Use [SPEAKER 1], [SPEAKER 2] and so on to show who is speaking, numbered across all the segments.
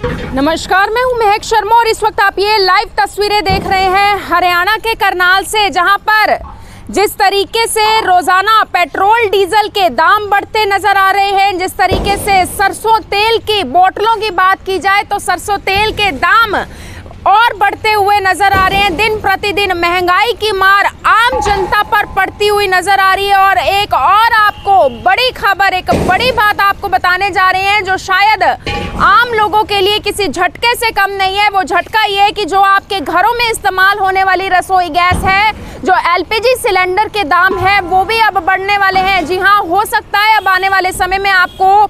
[SPEAKER 1] नमस्कार, मैं हूं महक शर्मा और इस वक्त आप ये लाइव तस्वीरें देख रहे हैं हरियाणा के करनाल से, जहां पर जिस तरीके से रोजाना पेट्रोल डीजल के दाम बढ़ते नजर आ रहे हैं, जिस तरीके से सरसों तेल की बोतलों की बात की जाए तो सरसों तेल के दाम और बढ़ते हुए नजर आ रहे हैं। दिन प्रतिदिन महंगाई की मार आम जनता पर पड़ती हुई नजर आ रही है। और एक और आपको बड़ी खबर, एक बड़ी बात आपको बताने जा रहे हैं जो शायद आम लोगों के लिए किसी झटके से कम नहीं है। वो झटका ये है कि जो आपके घरों में इस्तेमाल होने वाली रसोई गैस है, जो एलपीजी सिलेंडर के दाम है, वो भी अब बढ़ने वाले हैं। जी हाँ, हो सकता है अब आने वाले समय में आपको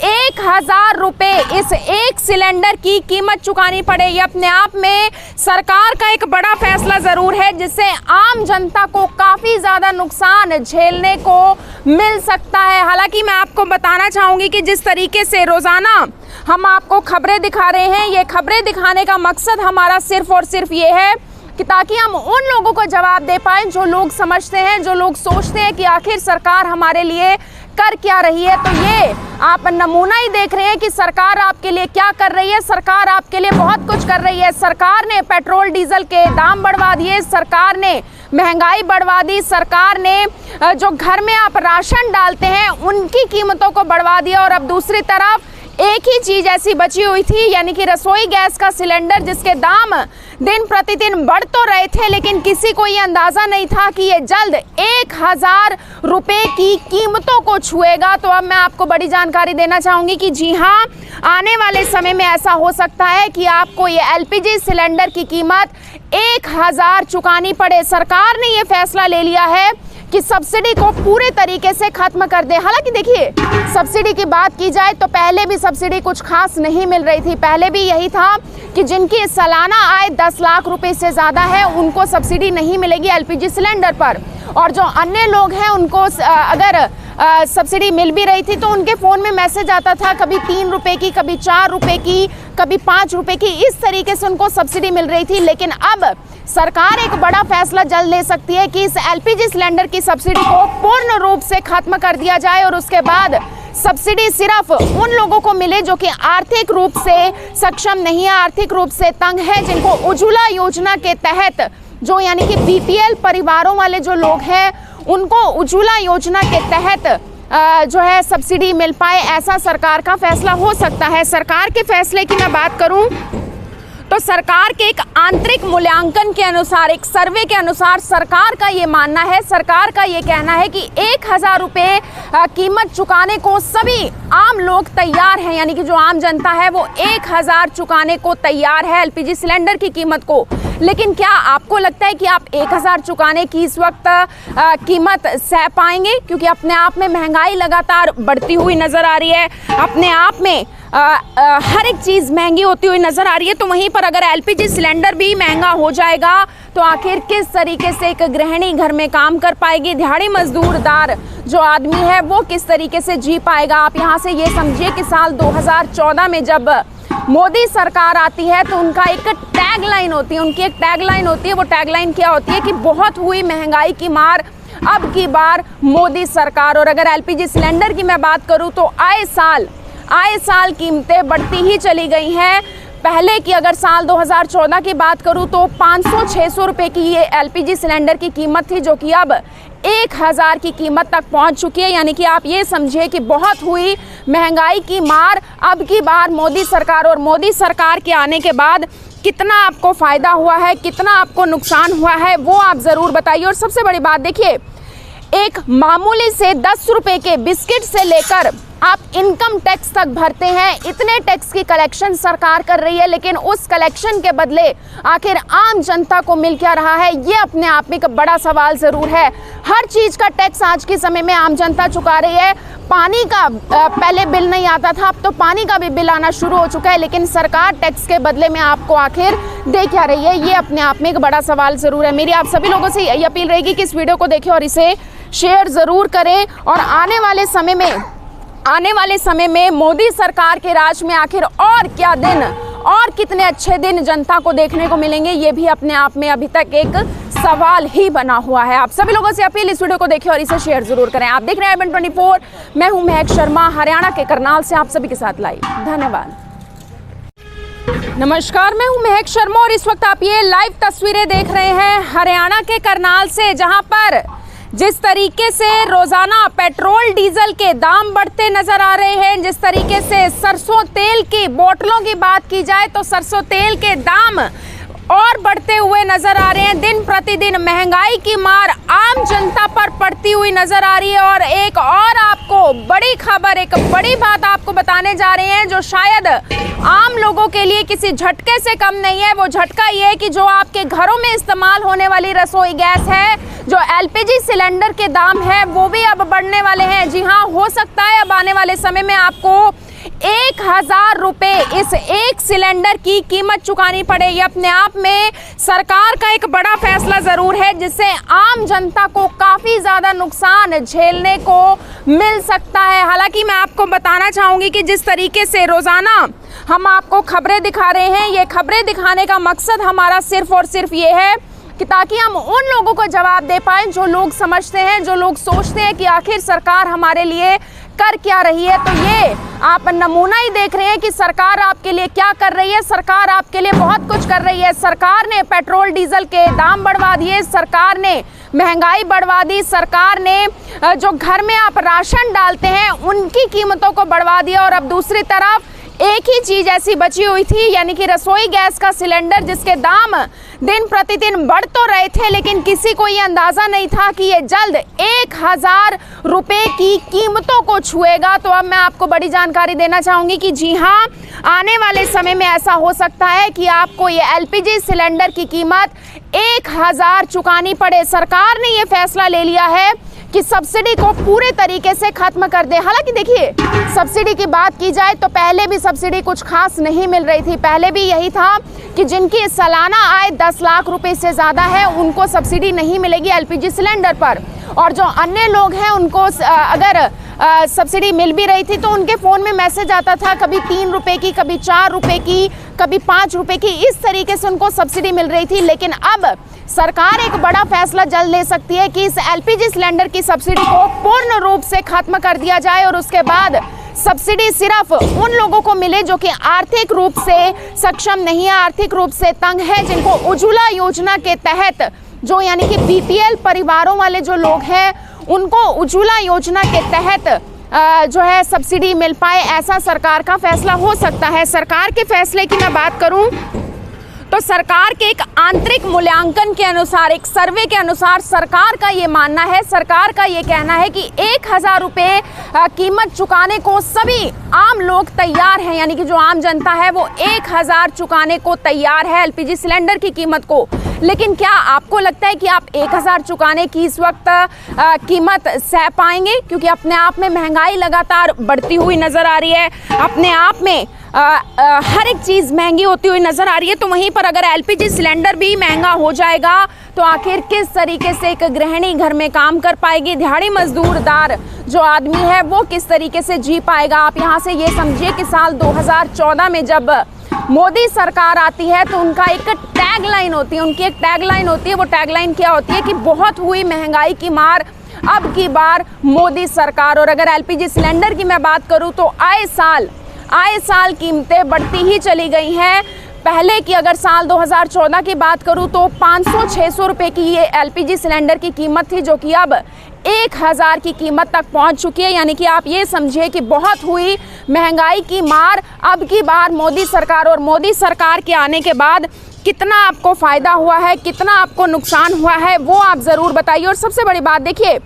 [SPEAKER 1] 1000 रुपये इस एक सिलेंडर की कीमत चुकानी पड़े। ये अपने आप में सरकार का एक बड़ा फैसला जरूर है, जिससे आम जनता को काफी ज्यादा नुकसान झेलने को मिल सकता है। हालांकि मैं आपको बताना चाहूंगी कि जिस तरीके से रोजाना हम आपको खबरें दिखा रहे हैं, ये खबरें दिखाने का मकसद हमारा सिर्फ और सिर्फ ये है कि ताकि हम उन लोगों को जवाब दे पाएं जो लोग समझते हैं, जो लोग सोचते हैं कि आखिर सरकार हमारे लिए कर क्या रही है। तो ये आप नमूना ही देख रहे हैं कि सरकार आपके लिए क्या कर रही है। सरकार आपके लिए बहुत कुछ कर रही है। सरकार ने पेट्रोल डीजल के दाम बढ़वा दिए, सरकार ने महंगाई बढ़वा दी, सरकार ने जो घर में आप राशन डालते हैं उनकी कीमतों को बढ़वा दिया। और अब दूसरी तरफ एक ही चीज ऐसी बची हुई थी, यानी कि रसोई गैस का सिलेंडर, जिसके दाम दिन प्रतिदिन बढ़ तो रहे थे, लेकिन किसी को ये अंदाजा नहीं था कि ये जल्द 1000 रुपये की कीमतों को छुएगा। तो अब मैं आपको बड़ी जानकारी देना चाहूंगी कि जी हाँ, आने वाले समय में ऐसा हो सकता है कि आपको ये एलपीजी सिलेंडर की कीमत 1000 चुकानी पड़े। सरकार ने ये फैसला ले लिया है कि सब्सिडी को पूरे तरीके से खत्म कर दे। हालांकि देखिए, सब्सिडी की बात की जाए तो पहले भी सब्सिडी कुछ खास नहीं मिल रही थी। पहले भी यही था कि जिनकी सालाना आय 10 लाख रुपए से ज़्यादा है उनको सब्सिडी नहीं मिलेगी एलपीजी सिलेंडर पर, और जो अन्य लोग हैं उनको अगर सब्सिडी मिल भी रही थी तो उनके फ़ोन में मैसेज आता था, कभी 3 रुपये की, कभी 4 रुपये की, कभी 5 रुपये की, इस तरीके से उनको सब्सिडी मिल रही थी। लेकिन अब सरकार एक बड़ा फैसला जल्द ले सकती है कि इस एलपीजी सिलेंडर की सब्सिडी को पूर्ण रूप से खत्म कर दिया जाए और उसके बाद सब्सिडी सिर्फ उन लोगों को मिले जो कि आर्थिक रूप से सक्षम नहीं है, आर्थिक रूप से तंग है, जिनको उज्ज्वला योजना के तहत, जो यानी कि बीपीएल परिवारों वाले जो लोग हैं, उनको उज्ज्वला योजना के तहत जो है सब्सिडी मिल पाए। ऐसा सरकार का फैसला हो सकता है। सरकार के फैसले की मैं बात करूं तो सरकार के एक आंतरिक मूल्यांकन के अनुसार, एक सर्वे के अनुसार सरकार का ये मानना है, सरकार का ये कहना है कि 1000 रुपये कीमत चुकाने को सभी आम लोग तैयार हैं, यानी कि जो आम जनता है वो 1000 चुकाने को तैयार है एलपीजी सिलेंडर की कीमत को। लेकिन क्या आपको लगता है कि आप 1000 चुकाने की इस वक्त कीमत सह पाएंगे? क्योंकि अपने आप में महंगाई लगातार बढ़ती हुई नज़र आ रही है, अपने आप में हर एक चीज़ महंगी होती हुई नज़र आ रही है। तो वहीं पर अगर एलपीजी सिलेंडर भी महंगा हो जाएगा तो आखिर किस तरीके से एक गृहिणी घर में काम कर पाएगी, दिहाड़ी मजदूरदार जो आदमी है वो किस तरीके से जी पाएगा? आप यहाँ से ये समझिए कि साल 2014 में जब मोदी सरकार आती है तो उनका एक टैगलाइन होती है, उनकी एक टैगलाइन होती है। वो टैगलाइन क्या होती है कि बहुत हुई महंगाई की मार, अब की बार मोदी सरकार। और अगर एलपीजी सिलेंडर की मैं बात करूँ तो आए साल कीमतें बढ़ती ही चली गई हैं। पहले की अगर साल 2014 की बात करूं तो 500-600 रुपये की ये एलपीजी सिलेंडर की कीमत थी, जो कि अब 1000 की कीमत तक पहुंच चुकी है। यानी कि आप ये समझिए कि बहुत हुई महंगाई की मार अब की बार मोदी सरकार। और मोदी सरकार के आने के बाद कितना आपको फ़ायदा हुआ है, कितना आपको नुकसान हुआ है, वो आप ज़रूर बताइए। और सबसे बड़ी बात देखिए, एक मामूली से 10 रुपये के बिस्किट से लेकर आप इनकम टैक्स तक भरते हैं, इतने टैक्स की कलेक्शन सरकार कर रही है, लेकिन उस कलेक्शन के बदले आखिर आम जनता को मिल क्या रहा है, ये अपने आप में एक बड़ा सवाल ज़रूर है। हर चीज़ का टैक्स आज के समय में आम जनता चुका रही है। पानी का पहले बिल नहीं आता था, अब तो पानी का भी बिल आना शुरू हो चुका है, लेकिन सरकार टैक्स के बदले में आपको आखिर दे क्या रही है, ये अपने आप में एक बड़ा सवाल ज़रूर है। मेरी आप सभी लोगों से यही अपील रहेगी कि इस वीडियो को देखें और इसे शेयर ज़रूर करें। और आने वाले समय में मोदी सरकार के राज में आखिर और क्या दिन और कितने अच्छे दिन जनता को देखने को मिलेंगे, ये भी अपने आप में अभी तक एक सवाल ही बना हुआ है। आप सभी लोगों से अपील, इस वीडियो को देखें और इसे शेयर जरूर करें। आप देख रहे हैं IBN24, मैं हूं महक शर्मा, हरियाणा के करनाल से आप सभी के साथ लाइव। धन्यवाद। नमस्कार, मैं हूं महक शर्मा और इस वक्त आप ये लाइव तस्वीरें देख रहे हैं हरियाणा के करनाल से, जहां पर जिस तरीके से रोजाना पेट्रोल डीजल के दाम बढ़ते नजर आ रहे हैं, जिस तरीके से सरसों तेल की बोतलों की बात की जाए तो सरसों तेल के दाम और बढ़ते हुए नजर आ रहे हैं। दिन प्रतिदिन महंगाई की मार आम जनता पर पड़ती हुई नजर आ रही है। और एक और आपको बड़ी खबर, एक बड़ी बात आपको बताने जा रहे हैं जो शायद आम लोगों के लिए किसी झटके से कम नहीं है। वो झटका ये है कि जो आपके घरों में इस्तेमाल होने वाली रसोई गैस है, जो एलपीजी सिलेंडर के दाम है, वो भी अब बढ़ने वाले हैं। जी हाँ, हो सकता है अब आने वाले समय में आपको 1000 रुपए इस एक सिलेंडर की कीमत चुकानी पड़े। ये अपने आप में सरकार का एक बड़ा फैसला जरूर है, जिससे आम जनता को काफी ज्यादा नुकसान झेलने को मिल सकता है। हालांकि मैं आपको बताना चाहूंगी कि जिस तरीके से रोजाना हम आपको खबरें दिखा रहे हैं, ये खबरें दिखाने का मकसद हमारा सिर्फ और सिर्फ ये है कि ताकि हम उन लोगों को जवाब दे पाएं जो लोग समझते हैं, जो लोग सोचते हैं कि आखिर सरकार हमारे लिए कर क्या रही है। तो ये आप नमूना ही देख रहे हैं कि सरकार आपके लिए क्या कर रही है। सरकार आपके लिए बहुत कुछ कर रही है। सरकार ने पेट्रोल डीजल के दाम बढ़वा दिए, सरकार ने महंगाई बढ़वा दी, सरकार ने जो घर में आप राशन डालते हैं उनकी कीमतों को बढ़वा दिया। और अब दूसरी तरफ एक ही चीज ऐसी बची हुई थी, यानी कि रसोई गैस का सिलेंडर, जिसके दाम दिन प्रतिदिन बढ़ तो रहे थे, लेकिन किसी को ये अंदाजा नहीं था कि ये जल्द 1000 रुपए की कीमतों को छुएगा। तो अब मैं आपको बड़ी जानकारी देना चाहूंगी कि जी हाँ, आने वाले समय में ऐसा हो सकता है कि आपको ये एलपीजी सिलेंडर की कीमत 1000 चुकानी पड़े। सरकार ने ये फैसला ले लिया है कि सब्सिडी को पूरे तरीके से खत्म कर दे। हालांकि देखिए, सब्सिडी की बात की जाए तो पहले भी सब्सिडी कुछ खास नहीं मिल रही थी। पहले भी यही था कि जिनकी सालाना आय 10 लाख रुपए से ज़्यादा है उनको सब्सिडी नहीं मिलेगी एलपीजी सिलेंडर पर, और जो अन्य लोग हैं उनको अगर सब्सिडी मिल भी रही थी तो उनके फ़ोन में मैसेज आता था, कभी 3 रुपए की, कभी 4 रुपए की, कभी 5 रुपए की, इस तरीके से उनको सब्सिडी मिल रही थी। लेकिन अब सरकार एक बड़ा फैसला जल्द ले सकती है कि इस एलपीजी सिलेंडर की सब्सिडी को पूर्ण रूप से खत्म कर दिया जाए और उसके बाद सब्सिडी सिर्फ उन लोगों को मिले जो कि आर्थिक रूप से सक्षम नहीं है, आर्थिक रूप से तंग है, जिनको उज्ज्वला योजना के तहत, जो यानी कि बीपीएल परिवारों वाले जो लोग हैं, उनको उज्ज्वला योजना के तहत जो है सब्सिडी मिल पाए। ऐसा सरकार का फैसला हो सकता है। सरकार के फैसले की मैं बात करूं तो सरकार के एक आंतरिक मूल्यांकन के अनुसार, एक सर्वे के अनुसार सरकार का ये मानना है, सरकार का ये कहना है कि 1000 रुपये कीमत चुकाने को सभी आम लोग तैयार हैं, यानी कि जो आम जनता है वो 1000 चुकाने को तैयार है एलपीजी सिलेंडर की कीमत को। लेकिन क्या आपको लगता है कि आप 1000 चुकाने की इस वक्त कीमत सह पाएंगे? क्योंकि अपने आप में महंगाई लगातार बढ़ती हुई नज़र आ रही है, अपने आप में हर एक चीज़ महंगी होती हुई नज़र आ रही है। तो वहीं पर अगर एलपीजी सिलेंडर भी महंगा हो जाएगा तो आखिर किस तरीके से एक गृहिणी घर में काम कर पाएगी, दिहाड़ी मजदूरदार जो आदमी है वो किस तरीके से जी पाएगा? आप यहाँ से ये समझिए कि साल 2014 में जब मोदी सरकार आती है तो उनका एक टैगलाइन होती है, उनकी एक टैगलाइन होती है। वो टैगलाइन क्या होती है कि बहुत हुई महंगाई की मार, अब की बार मोदी सरकार। और अगर एलपीजी सिलेंडर की मैं बात करूँ तो आए साल कीमतें बढ़ती ही चली गई हैं। पहले की अगर साल 2014 की बात करूं तो 500-600 रुपए की ये एलपीजी सिलेंडर की कीमत थी, जो कि अब 1000 की कीमत तक पहुंच चुकी है। यानी कि आप ये समझिए कि बहुत हुई महंगाई की मार, अब की बार मोदी सरकार। और मोदी सरकार के आने के बाद कितना आपको फ़ायदा हुआ है, कितना आपको नुकसान हुआ है, वो आप ज़रूर बताइए। और सबसे बड़ी बात देखिए,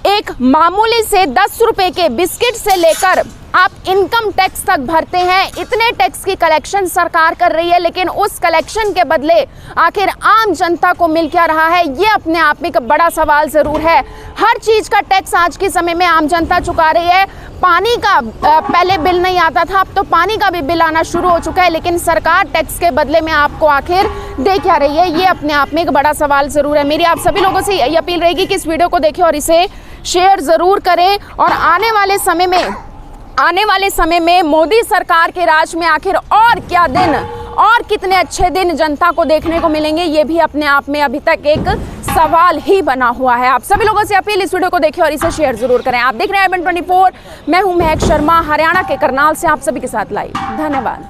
[SPEAKER 1] एक मामूली से 10 रुपए के बिस्किट से लेकर आप इनकम टैक्स तक भरते हैं, इतने टैक्स की कलेक्शन सरकार कर रही है, लेकिन उस कलेक्शन के बदले आखिर आम जनता को मिल क्या रहा है, ये अपने आप में एक बड़ा सवाल ज़रूर है। हर चीज़ का टैक्स आज के समय में आम जनता चुका रही है। पानी का पहले बिल नहीं आता था, अब तो पानी का भी बिल आना शुरू हो चुका है, लेकिन सरकार टैक्स के बदले में आपको आखिर दे क्या रही है, ये अपने आप में एक बड़ा सवाल ज़रूर है। मेरी आप सभी लोगों से यही अपील रहेगी कि इस वीडियो को देखें और इसे शेयर ज़रूर करें। और आने वाले समय में मोदी सरकार के राज में आखिर और क्या दिन और कितने अच्छे दिन जनता को देखने को मिलेंगे, ये भी अपने आप में अभी तक एक सवाल ही बना हुआ है। आप सभी लोगों से अपील, इस वीडियो को देखें और इसे शेयर जरूर करें। आप देख रहे हैं IBN24, मैं हूं महक शर्मा, हरियाणा के करनाल से आप सभी के साथ लाइव। धन्यवाद।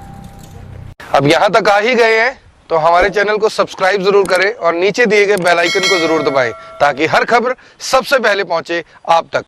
[SPEAKER 2] अब यहाँ तक आ ही गए हैं तो हमारे चैनल को सब्सक्राइब जरूर करें और नीचे दिए गए बेल आइकन को जरूर दबाएं ताकि हर खबर सबसे पहले पहुंचे आप तक।